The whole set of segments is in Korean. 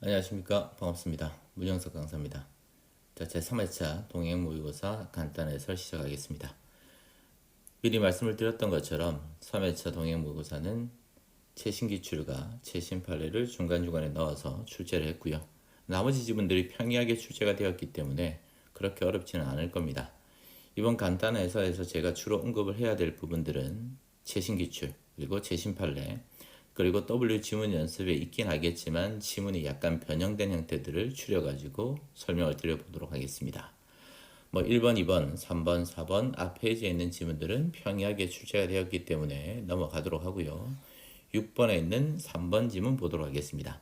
안녕하십니까. 반갑습니다. 문영석 강사입니다. 자, 제 3회차 동행 모의고사 간단 해설 시작하겠습니다. 미리 말씀을 드렸던 것처럼 3회차 동행 모의고사는 최신 기출과 최신 판례를 중간중간에 넣어서 출제를 했고요. 나머지 지문들이 평이하게 출제가 되었기 때문에 그렇게 어렵지는 않을 겁니다. 이번 간단 해설에서 제가 주로 언급을 해야 될 부분들은 최신 기출, 그리고 최신 판례, 그리고 W 지문 연습에 있긴 하겠지만 지문이 약간 변형된 형태들을 추려가지고 설명을 드려보도록 하겠습니다. 1번, 2번, 3번, 4번 앞 페이지에 있는 지문들은 평이하게 출제가 되었기 때문에 넘어가도록 하고요. 6번에 있는 3번 지문 보도록 하겠습니다.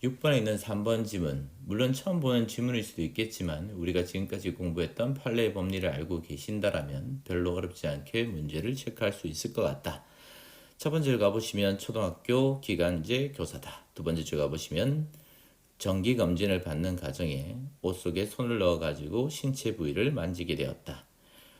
6번에 있는 3번 지문, 물론 처음 보는 지문일 수도 있겠지만 우리가 지금까지 공부했던 판례의 법리를 알고 계신다라면 별로 어렵지 않게 문제를 체크할 수 있을 것 같다. 첫 번째를 가보시면 초등학교 기간제 교사다. 두 번째 줄 가보시면 정기검진을 받는 가정에 옷 속에 손을 넣어가지고 신체 부위를 만지게 되었다.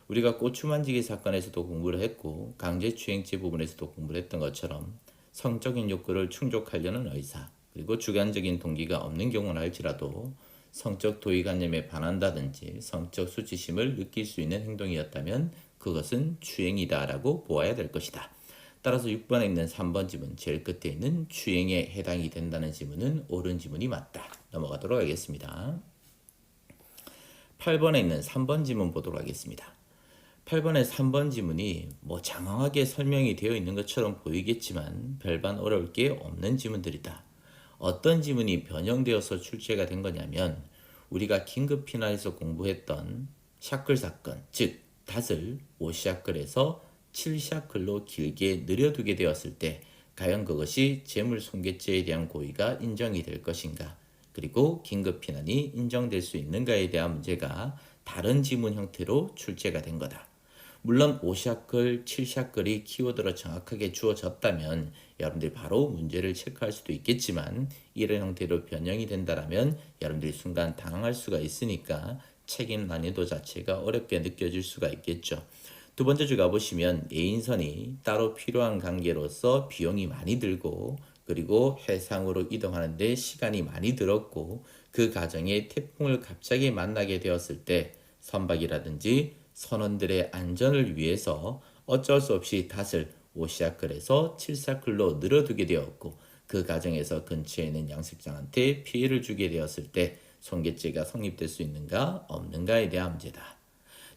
우리가 고추 만지기 사건에서도 공부를 했고 강제추행죄 부분에서도 공부를 했던 것처럼 성적인 욕구를 충족하려는 의사, 그리고 주관적인 동기가 없는 경우는 할지라도 성적 도의관념에 반한다든지 성적 수치심을 느낄 수 있는 행동이었다면 그것은 추행이다라고 보아야 될 것이다. 따라서 6번에 있는 3번 지문, 제일 끝에 있는 추행에 해당이 된다는 지문은 옳은 지문이 맞다. 넘어가도록 하겠습니다. 8번에 있는 3번 지문 보도록 하겠습니다. 8번의 3번 지문이 장황하게 설명이 되어 있는 것처럼 보이겠지만 별반 어려울 게 없는 지문들이다. 어떤 지문이 변형되어서 출제가 된 거냐면 우리가 긴급 피난에서 공부했던 샤클 사건, 즉 닷을 5샤클에서 7샤클로 길게 늘려두게 되었을 때 과연 그것이 재물손괴죄에 대한 고의가 인정이 될 것인가, 그리고 긴급 피난이 인정될 수 있는가에 대한 문제가 다른 지문 형태로 출제가 된 거다. 물론 5샤클, 7샤클이 키워드로 정확하게 주어졌다면 여러분들이 바로 문제를 체크할 수도 있겠지만 이런 형태로 변형이 된다면 여러분들이 순간 당황할 수가 있으니까 책임 난이도 자체가 어렵게 느껴질 수가 있겠죠. 두 번째 줄 가보시면 예인선이 따로 필요한 관계로서 비용이 많이 들고 그리고 해상으로 이동하는데 시간이 많이 들었고 그 과정에 태풍을 갑자기 만나게 되었을 때 선박이라든지 선원들의 안전을 위해서 어쩔 수 없이 닷을 5샤클에서 7샤클로 늘어두게 되었고 그 과정에서 근처에 있는 양식장한테 피해를 주게 되었을 때 손괴죄가 성립될 수 있는가 없는가에 대한 문제다.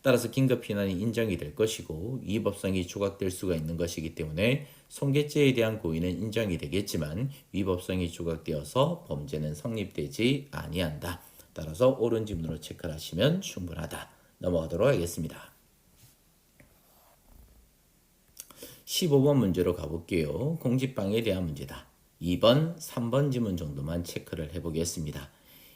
따라서 긴급 피난이 인정이 될 것이고 위법성이 조각될 수가 있는 것이기 때문에 손괴죄에 대한 고의는 인정이 되겠지만 위법성이 조각되어서 범죄는 성립되지 아니한다. 따라서 옳은 지문으로 체크를 하시면 충분하다. 넘어가도록 하겠습니다. 15번 문제로 가볼게요. 공지방해에 대한 문제다. 2번, 3번 지문 정도만 체크를 해보겠습니다.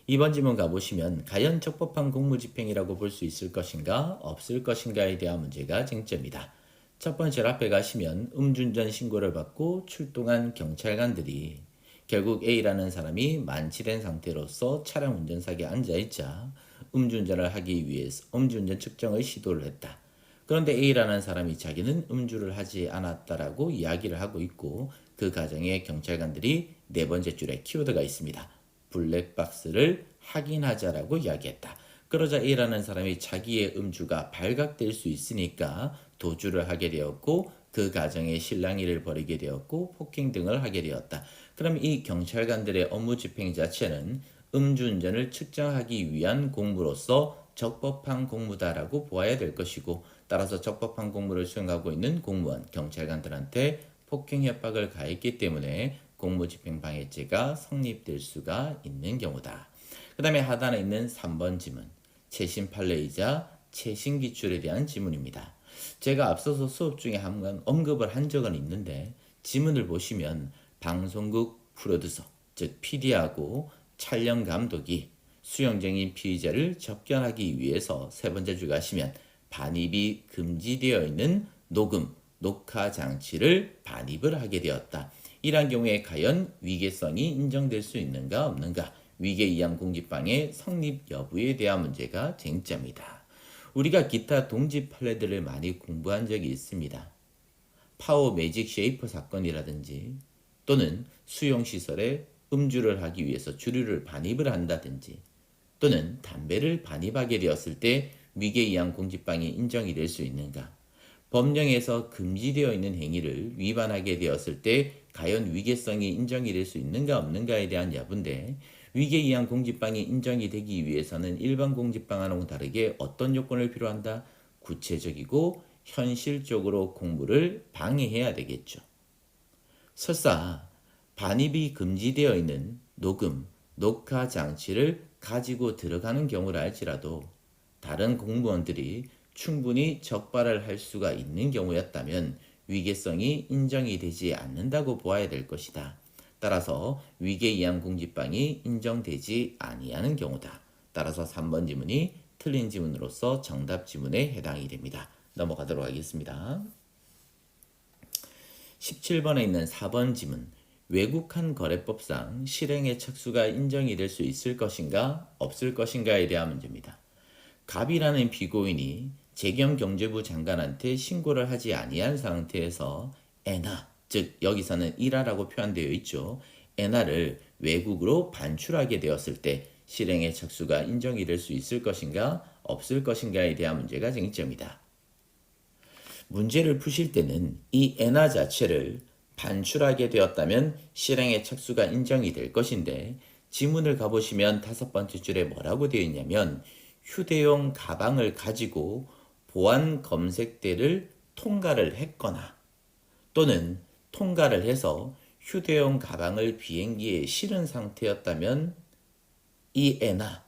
2번 지문 가보시면 과연 적법한 공무집행이라고 볼 수 있을 것인가 없을 것인가에 대한 문제가 쟁점이다. 첫 번째 앞에 가시면 음주운전 신고를 받고 출동한 경찰관들이 결국 A라는 사람이 만취된 상태로서 차량 운전석에 앉아있자 음주운전을 하기 위해서 음주운전 측정을 시도를 했다. 그런데 A라는 사람이 자기는 음주를 하지 않았다라고 이야기를 하고 있고 그 과정에 경찰관들이 네 번째 줄에 키워드가 있습니다. 블랙박스를 확인하자라고 이야기했다. 그러자 A라는 사람이 자기의 음주가 발각될 수 있으니까 도주를 하게 되었고 그 과정에 실랑이를 벌이게 되었고 폭행 등을 하게 되었다. 그럼 이 경찰관들의 업무 집행 자체는 음주운전을 측정하기 위한 공무로서 적법한 공무다라고 보아야 될 것이고 따라서 적법한 공무를 수행하고 있는 공무원, 경찰관들한테 폭행 협박을 가했기 때문에 공무집행방해죄가 성립될 수가 있는 경우다. 그 다음에 하단에 있는 3번 지문, 최신 판례이자 최신 기출에 대한 지문입니다. 제가 앞서서 수업 중에 한번 언급을 한 적은 있는데 지문을 보시면 방송국 프로듀서, 즉 PD하고 촬영 감독이 수용적인 피의자를 접견하기 위해서 세 번째 줄 가시면 반입이 금지되어 있는 녹음, 녹화 장치를 반입을 하게 되었다. 이러한 경우에 과연 위계성이 인정될 수 있는가 없는가, 위계 이양 공지방해 성립 여부에 대한 문제가 쟁점이다. 우리가 기타 동지 판례들을 많이 공부한 적이 있습니다. 파워 매직 쉐이퍼 사건이라든지 또는 수용시설의 음주를 하기 위해서 주류를 반입을 한다든지 또는 담배를 반입하게 되었을 때 위계 이한 공지방이 인정이 될 수 있는가? 법령에서 금지되어 있는 행위를 위반하게 되었을 때 과연 위계성이 인정이 될 수 있는가 없는가에 대한 여부인데 위계 이한 공지방이 인정이 되기 위해서는 일반 공지방하고는 다르게 어떤 요건을 필요한다? 구체적이고 현실적으로 공부를 방해해야 되겠죠. 설사 반입이 금지되어 있는 녹음, 녹화 장치를 가지고 들어가는 경우를 알지라도 다른 공무원들이 충분히 적발을 할 수가 있는 경우였다면 위계성이 인정이 되지 않는다고 보아야 될 것이다. 따라서 위계 이한 공지방이 인정되지 아니하는 경우다. 따라서 3번 지문이 틀린 지문으로서 정답 지문에 해당이 됩니다. 넘어가도록 하겠습니다. 17번에 있는 4번 지문. 외국한 거래법상 실행의 착수가 인정이 될 수 있을 것인가 없을 것인가에 대한 문제입니다. 갑이라는 피고인이 재경 경제부 장관한테 신고를 하지 아니한 상태에서 엔화, 즉 여기서는 일화라고 표현되어 있죠. 엔화를 외국으로 반출하게 되었을 때 실행의 착수가 인정이 될 수 있을 것인가 없을 것인가에 대한 문제가 쟁점이다. 문제를 푸실 때는 이 엔화 자체를 반출하게 되었다면 실행의 착수가 인정이 될 것인데 지문을 가보시면 5번째 줄에 뭐라고 되어 있냐면 휴대용 가방을 가지고 보안 검색대를 통과를 했거나 또는 통과를 해서 휴대용 가방을 비행기에 실은 상태였다면 이 엔화,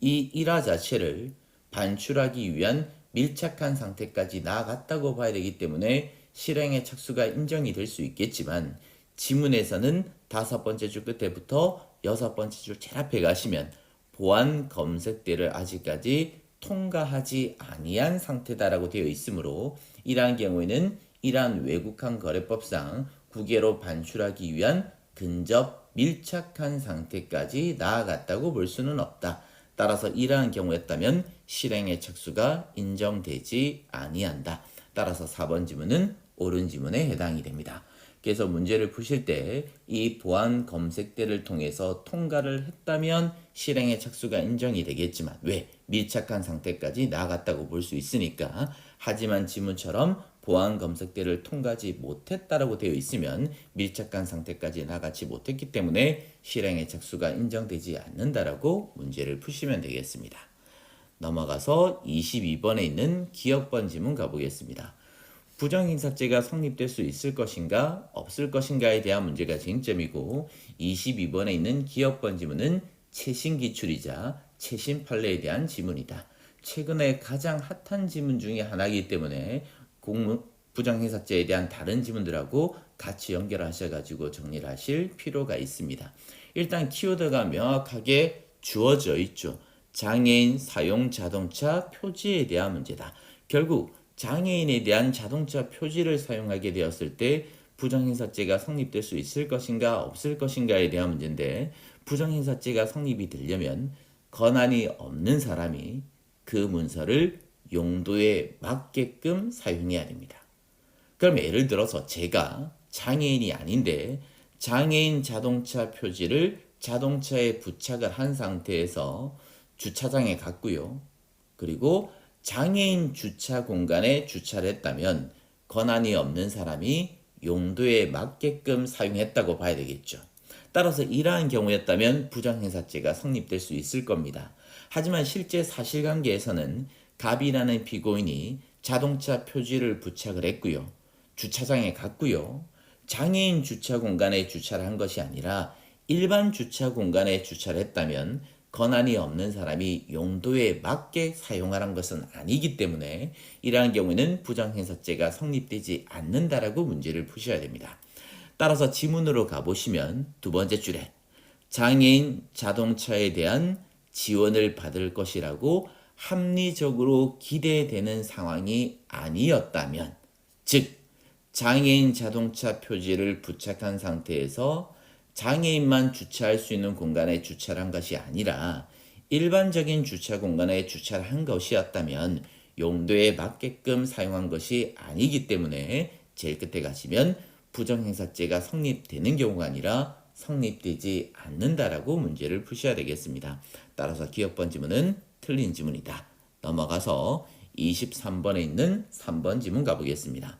이 일화 자체를 반출하기 위한 밀착한 상태까지 나아갔다고 봐야 되기 때문에 실행의 착수가 인정이 될 수 있겠지만 지문에서는 5번째 줄 끝에부터 6번째 줄 제일 앞에 가시면 보안 검색대를 아직까지 통과하지 아니한 상태다라고 되어 있으므로 이러한 경우에는 이러한 외국한 거래법상 국외로 반출하기 위한 근접 밀착한 상태까지 나아갔다고 볼 수는 없다. 따라서 이러한 경우였다면 실행의 착수가 인정되지 아니한다. 따라서 4번 지문은 옳은 지문에 해당이 됩니다. 그래서 문제를 푸실 때 이 보안 검색대를 통해서 통과를 했다면 실행의 착수가 인정이 되겠지만 왜? 밀착한 상태까지 나아갔다고 볼 수 있으니까. 하지만 지문처럼 보안 검색대를 통과하지 못했다라고 되어 있으면 밀착한 상태까지 나가지 못했기 때문에 실행의 착수가 인정되지 않는다라고 문제를 푸시면 되겠습니다. 넘어가서 22번에 있는 기억번 지문 가보겠습니다. 부정행사죄가 성립될 수 있을 것인가 없을 것인가에 대한 문제가 쟁점이고 22번에 있는 기억번 지문은 최신 기출이자 최신 판례에 대한 지문이다. 최근에 가장 핫한 지문 중에 하나이기 때문에 부정행사죄에 대한 다른 지문들하고 같이 연결하셔가지고 정리를 하실 필요가 있습니다. 일단 키워드가 명확하게 주어져 있죠. 장애인 사용 자동차 표지에 대한 문제다. 결국 장애인에 대한 자동차 표지를 사용하게 되었을 때 부정행사죄가 성립될 수 있을 것인가 없을 것인가에 대한 문제인데 부정행사죄가 성립이 되려면 권한이 없는 사람이 그 문서를 용도에 맞게끔 사용해야 됩니다. 그럼 예를 들어서 제가 장애인이 아닌데 장애인 자동차 표지를 자동차에 부착을 한 상태에서 주차장에 갔고요. 그리고 장애인 주차 공간에 주차를 했다면 권한이 없는 사람이 용도에 맞게끔 사용했다고 봐야 되겠죠. 따라서 이러한 경우였다면 부정행사죄가 성립될 수 있을 겁니다. 하지만 실제 사실관계에서는 갑이라는 피고인이 자동차 표지를 부착을 했고요. 주차장에 갔고요. 장애인 주차 공간에 주차를 한 것이 아니라 일반 주차 공간에 주차를 했다면 권한이 없는 사람이 용도에 맞게 사용하라는 것은 아니기 때문에 이러한 경우에는 부정행사죄가 성립되지 않는다라고 문제를 푸셔야 됩니다. 따라서 지문으로 가보시면 두 번째 줄에 장애인 자동차에 대한 지원을 받을 것이라고 합리적으로 기대되는 상황이 아니었다면, 즉 장애인 자동차 표지를 부착한 상태에서 장애인만 주차할 수 있는 공간에 주차를 한 것이 아니라 일반적인 주차 공간에 주차를 한 것이었다면 용도에 맞게끔 사용한 것이 아니기 때문에 제일 끝에 가시면 부정행사죄가 성립되는 경우가 아니라 성립되지 않는다라고 문제를 푸셔야 되겠습니다. 따라서 기억번 지문은 틀린 지문이다. 넘어가서 23번에 있는 3번 지문 가보겠습니다.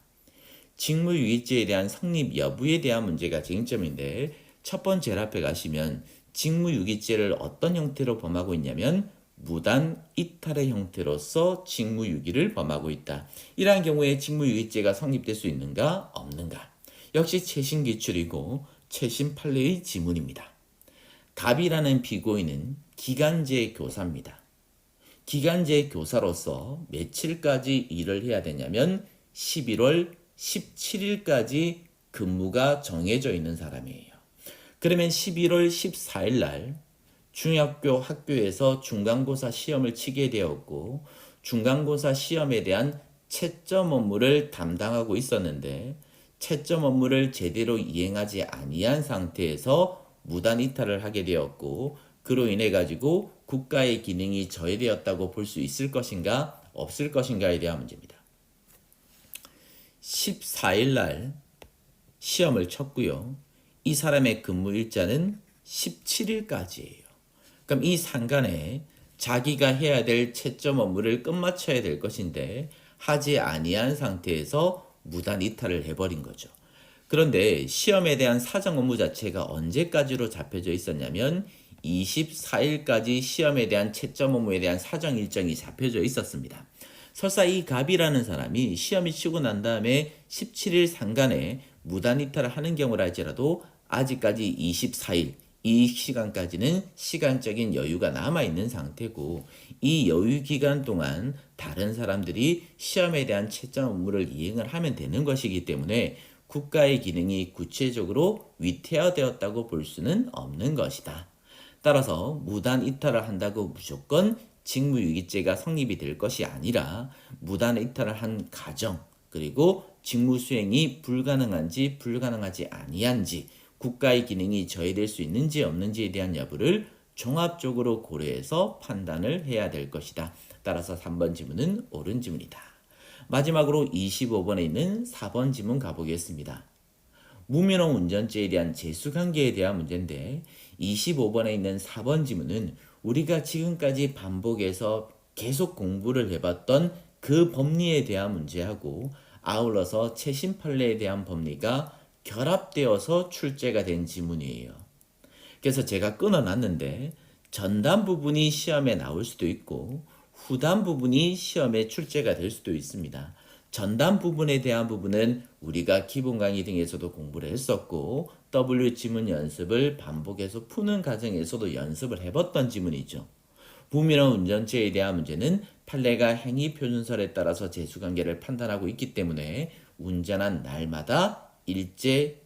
직무유기죄에 대한 성립 여부에 대한 문제가 쟁점인데 첫 번째 앞에 가시면 직무유기죄를 어떤 형태로 범하고 있냐면 무단 이탈의 형태로서 직무유기를 범하고 있다. 이러한 경우에 직무유기죄가 성립될 수 있는가 없는가? 역시 최신 기출이고 최신 판례의 지문입니다. 갑이라는 피고인은 기간제 교사입니다. 기간제 교사로서 며칠까지 일을 해야 되냐면 11월 17일까지 근무가 정해져 있는 사람이에요. 그러면 11월 14일 날 중학교 학교에서 중간고사 시험을 치게 되었고 중간고사 시험에 대한 채점 업무를 담당하고 있었는데 채점 업무를 제대로 이행하지 아니한 상태에서 무단 이탈을 하게 되었고 그로 인해 가지고 국가의 기능이 저해되었다고 볼 수 있을 것인가 없을 것인가에 대한 문제입니다. 14일 날 시험을 쳤고요. 이 사람의 근무 일자는 17일까지예요. 그럼 이 상간에 자기가 해야 될 채점 업무를 끝마쳐야 될 것인데 하지 아니한 상태에서 무단 이탈을 해버린 거죠. 그런데 시험에 대한 사정 업무 자체가 언제까지로 잡혀져 있었냐면 24일까지 시험에 대한 채점 업무에 대한 사정 일정이 잡혀져 있었습니다. 설사 이 갑이라는 사람이 시험이 치고 난 다음에 17일 상간에 무단 이탈을 하는 경우라 할지라도 아직까지 24일 이 시간까지는 시간적인 여유가 남아있는 상태고 이 여유 기간 동안 다른 사람들이 시험에 대한 채점 업무를 이행을 하면 되는 것이기 때문에 국가의 기능이 구체적으로 위태화되었다고 볼 수는 없는 것이다. 따라서 무단 이탈을 한다고 무조건 직무유기죄가 성립이 될 것이 아니라 무단 이탈을 한 가정 그리고 직무 수행이 불가능한지 불가능하지 아니한지 국가의 기능이 저해될 수 있는지 없는지에 대한 여부를 종합적으로 고려해서 판단을 해야 될 것이다. 따라서 3번 지문은 옳은 지문이다. 마지막으로 25번에 있는 4번 지문 가보겠습니다. 무면허 운전죄에 대한 재수관계에 대한 문제인데 25번에 있는 4번 지문은 우리가 지금까지 반복해서 계속 공부를 해봤던 그 법리에 대한 문제하고 아울러서 최신 판례에 대한 법리가 결합되어서 출제가 된 지문이에요. 그래서 제가 끊어놨는데 전단 부분이 시험에 나올 수도 있고 후단 부분이 시험에 출제가 될 수도 있습니다. 전단 부분에 대한 부분은 우리가 기본 강의 등에서도 공부를 했었고 W 지문 연습을 반복해서 푸는 과정에서도 연습을 해봤던 지문이죠. 무면허 운전죄에 대한 문제는 판례가 행위 표준설에 따라서 재수관계를 판단하고 있기 때문에 운전한 날마다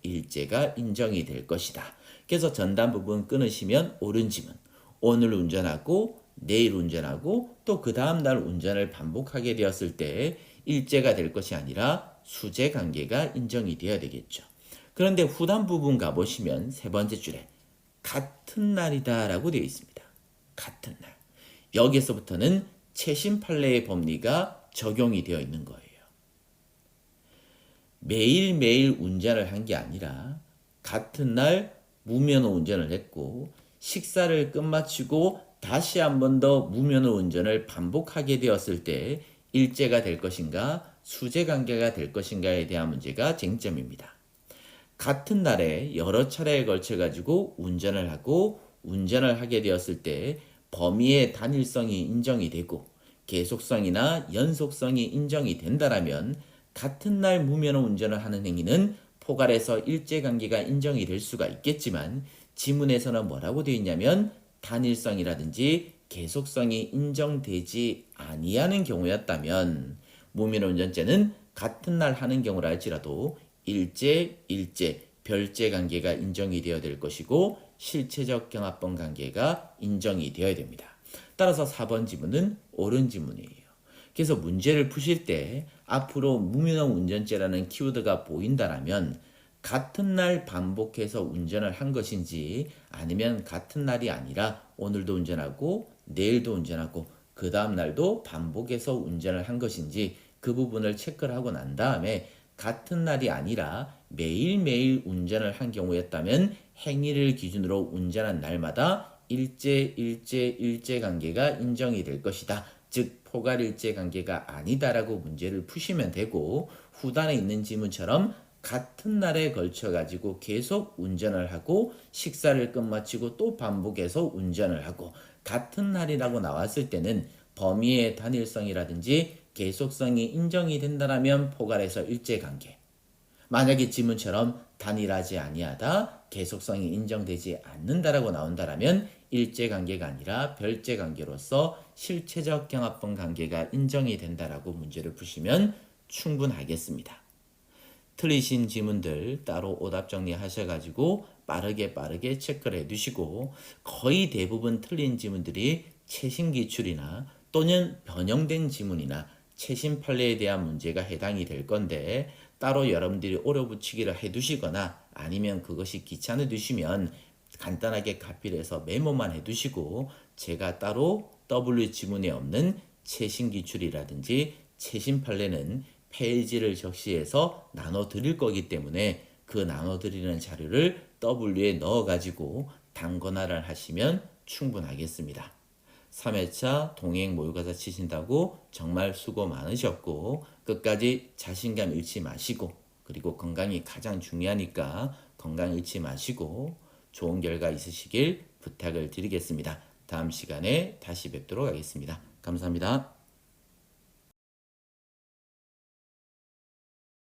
일제가 인정이 될 것이다. 그래서 전단 부분 끊으시면 옳은 지문. 오늘 운전하고 내일 운전하고 또 그 다음날 운전을 반복하게 되었을 때 일제가 될 것이 아니라 수제 관계가 인정이 되어야 되겠죠. 그런데 후단 부분 가보시면 세 번째 줄에 같은 날이다 라고 되어 있습니다. 같은 날. 여기서부터는 최신 판례의 법리가 적용이 되어 있는 거예요. 매일매일 운전을 한 게 아니라 같은 날 무면허 운전을 했고 식사를 끝마치고 다시 한 번 더 무면허 운전을 반복하게 되었을 때 일제가 될 것인가 수제 관계가 될 것인가에 대한 문제가 쟁점입니다. 같은 날에 여러 차례에 걸쳐 가지고 운전을 하게 되었을 때 범위의 단일성이 인정이 되고 계속성이나 연속성이 인정이 된다라면 같은 날 무면허 운전을 하는 행위는 포괄해서 일제관계가 인정이 될 수가 있겠지만 지문에서는 뭐라고 되어 있냐면 단일성이라든지 계속성이 인정되지 아니하는 경우였다면 무면허 운전죄는 같은 날 하는 경우라 할지라도 일제, 별제 관계가 인정이 되어야 될 것이고 실체적 경합범 관계가 인정이 되어야 됩니다. 따라서 4번 지문은 옳은 지문이에요. 그래서 문제를 푸실 때 앞으로 무면허 운전죄라는 키워드가 보인다라면 같은 날 반복해서 운전을 한 것인지 아니면 같은 날이 아니라 오늘도 운전하고 내일도 운전하고 그 다음 날도 반복해서 운전을 한 것인지 그 부분을 체크를 하고 난 다음에 같은 날이 아니라 매일매일 운전을 한 경우였다면 행위를 기준으로 운전한 날마다 일제 관계가 인정이 될 것이다. 즉 포괄일제 관계가 아니다라고 문제를 푸시면 되고, 후단에 있는 지문처럼 같은 날에 걸쳐 가지고 계속 운전을 하고 식사를 끝마치고 또 반복해서 운전을 하고, 같은 날이라고 나왔을 때는 범위의 단일성이라든지 계속성이 인정이 된다라면 포괄해서 일제관계, 만약에 지문처럼 단일하지 아니하다, 계속성이 인정되지 않는다라고 나온다라면 일제관계가 아니라 별제관계로서 실체적 경합분 관계가 인정이 된다라고 문제를 푸시면 충분하겠습니다. 틀리신 지문들 따로 오답 정리하셔가지고 빠르게 체크를 해두시고, 거의 대부분 틀린 지문들이 최신 기출이나 또는 변형된 지문이나 최신 판례에 대한 문제가 해당이 될 건데, 따로 여러분들이 오려 붙이기를 해두시거나 아니면 그것이 귀찮아 두시면 간단하게 카피를 해서 메모만 해두시고, 제가 따로 W 지문에 없는 최신 기출이라든지 최신 판례는 페이지를 적시해서 나눠 드릴 거기 때문에 그 나눠 드리는 자료를 W에 넣어 가지고 단권화를 하시면 충분하겠습니다. 3회차 동행 모의고사 치신다고 정말 수고 많으셨고, 끝까지 자신감 잃지 마시고, 그리고 건강이 가장 중요하니까 건강 잃지 마시고 좋은 결과 있으시길 부탁을 드리겠습니다. 다음 시간에 다시 뵙도록 하겠습니다. 감사합니다.